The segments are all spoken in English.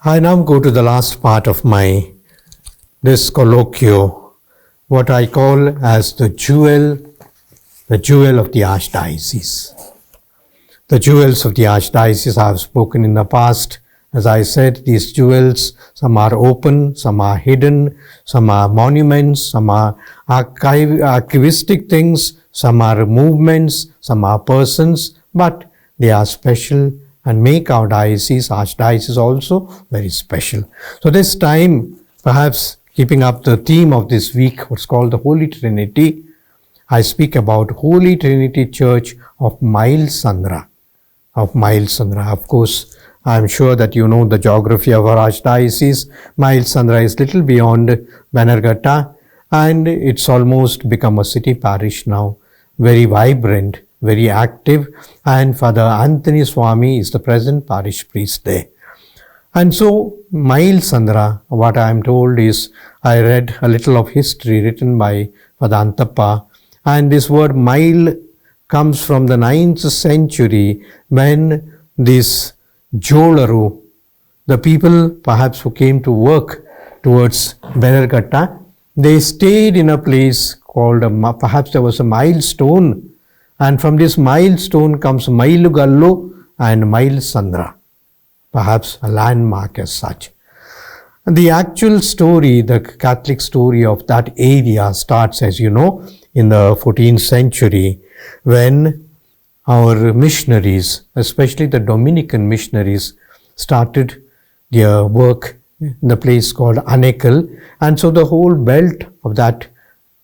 I now go to the last part of this colloquio, what I call as the jewel of the Archdiocese. The jewels of the Archdiocese I have spoken in the past. As I said, these jewels, some are open, some are hidden, some are monuments, some are archivistic things, some are movements, some are persons, but they are special and make our Archdiocese also very special. So this time, perhaps keeping up the theme of this week, what's called the Holy Trinity, I speak about Holy Trinity Church of Mailsandra. Of course, I'm sure that you know the geography of our Archdiocese. Mailsandra is little beyond Bannerghatta, and it's almost become a city parish now. Very vibrant, very active, and Father Anthony Swami is the present parish priest there. And so, Mailsandra, what I am told is, I read a little of history written by Father Antappa, and this word Mail comes from the 9th century when this Jolaru, the people perhaps who came to work towards Bannerghatta, they stayed in a place called, perhaps there was a milestone, and from this milestone comes Mailugallu and Mailsandra, perhaps a landmark as such. And the actual story, the Catholic story of that area starts, as you know, in the 14th century when our missionaries, especially the Dominican missionaries, started their work in the place called Anekal, and so the whole belt of that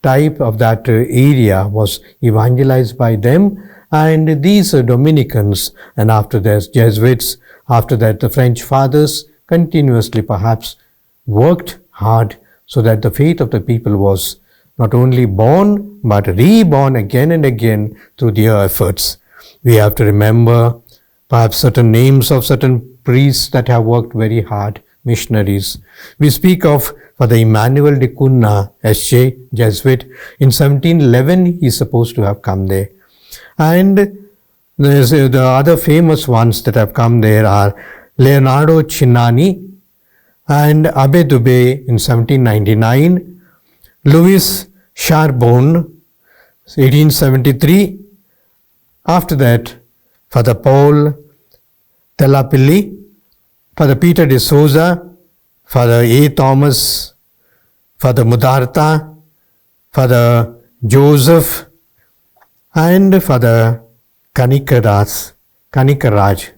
type of that area was evangelized by them, and these Dominicans, and after that Jesuits, after that the French fathers, continuously perhaps worked hard so that the faith of the people was not only born but reborn again and again through their efforts. We have to remember perhaps certain names of certain priests that have worked very hard, missionaries. We speak of Father Emmanuel de Cunha, S.J., Jesuit. In 1711, he is supposed to have come there. And there's the other famous ones that have come there are Leonardo Cinnani and Abbe Dubé in 1799, Louis Charbonne, 1873. After that, Father Paul Telapilli, Father Peter de Souza, Father A. Thomas, Father Mudarta, Father Joseph, and Father Kanikaraj.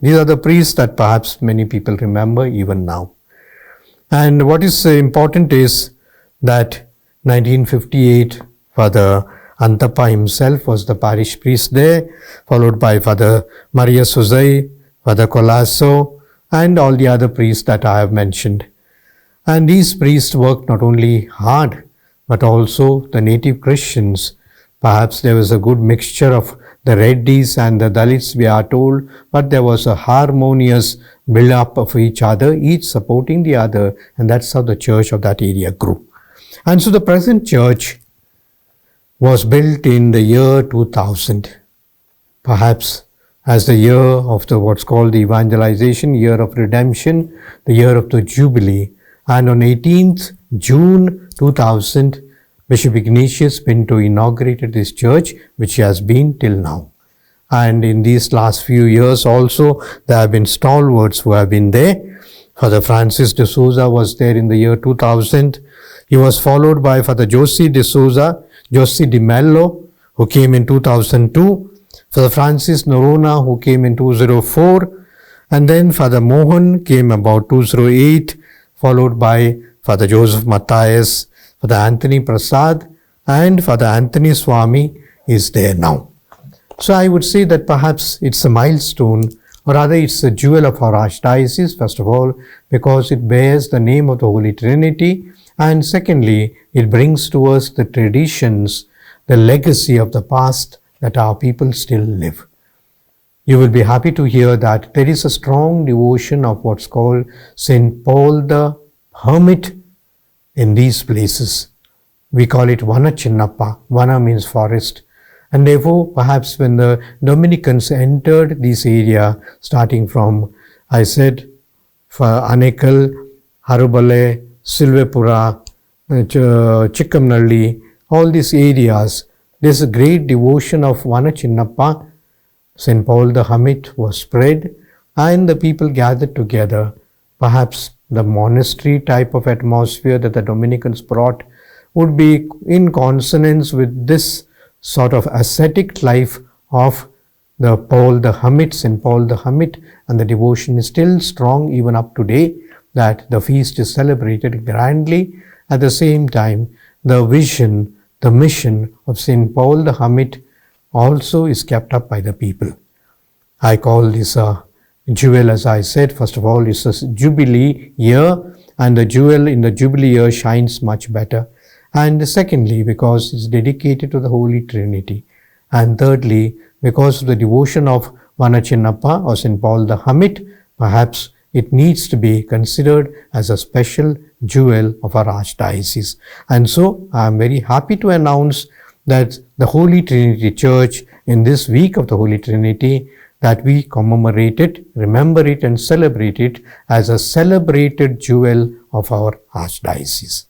These are the priests that perhaps many people remember even now. And what is important is that 1958, Father Antappa himself was the parish priest there, followed by Father Maria Suzai, Father Colasso, and all the other priests that I have mentioned. And these priests worked not only hard, but also the native Christians. Perhaps there was a good mixture of the Reddis and the Dalits, we are told, but there was a harmonious build-up of each other, each supporting the other, and that's how the church of that area grew. And so the present church was built in the year 2000, perhaps as the year of what's called the Evangelization, year of redemption, the year of the Jubilee. And on 18th June 2000, Bishop Ignatius Pinto inaugurated this church, which has been till now. And in these last few years also, there have been stalwarts who have been there. Father Francis de Souza was there in the year 2000. He was followed by Father Josie de Mello, who came in 2002. Father Francis Norona, who came in 2004. And then Father Mohan came about 2008, followed by Father Joseph Matthias, Father Anthony Prasad, and Father Anthony Swami is there now. So I would say that perhaps it's a milestone, or rather it's a jewel of our Archdiocese, first of all, because it bears the name of the Holy Trinity, and secondly, it brings to us the traditions, the legacy of the past that our people still live. You will be happy to hear that there is a strong devotion of what's called St. Paul the Hermit in these places. We call it Vana Chinnappa. Vana means forest. And therefore, perhaps when the Dominicans entered this area, starting from, I said, Anekal, Harubale, Silvepura, Chikkamnalli, all these areas, there's a great devotion of Vanachinnappa. St. Paul the Hermit was spread and the people gathered together. Perhaps the monastery type of atmosphere that the Dominicans brought would be in consonance with this sort of ascetic life of the Paul the Hermit, St. Paul the Hermit, and the devotion is still strong even up today, that the feast is celebrated grandly. At the same time, the vision, the mission of St. Paul the Hermit also is kept up by the people. I call this a jewel, as I said. First of all, it's a Jubilee year, and the jewel in the Jubilee year shines much better. And secondly, because it's dedicated to the Holy Trinity. And thirdly, because of the devotion of Vanachinnappa or St. Paul the Hermit, perhaps it needs to be considered as a special jewel of our Archdiocese. And so I am very happy to announce that the Holy Trinity Church, in this week of the Holy Trinity, that we commemorate it, remember it, and celebrate it as a celebrated jewel of our Archdiocese.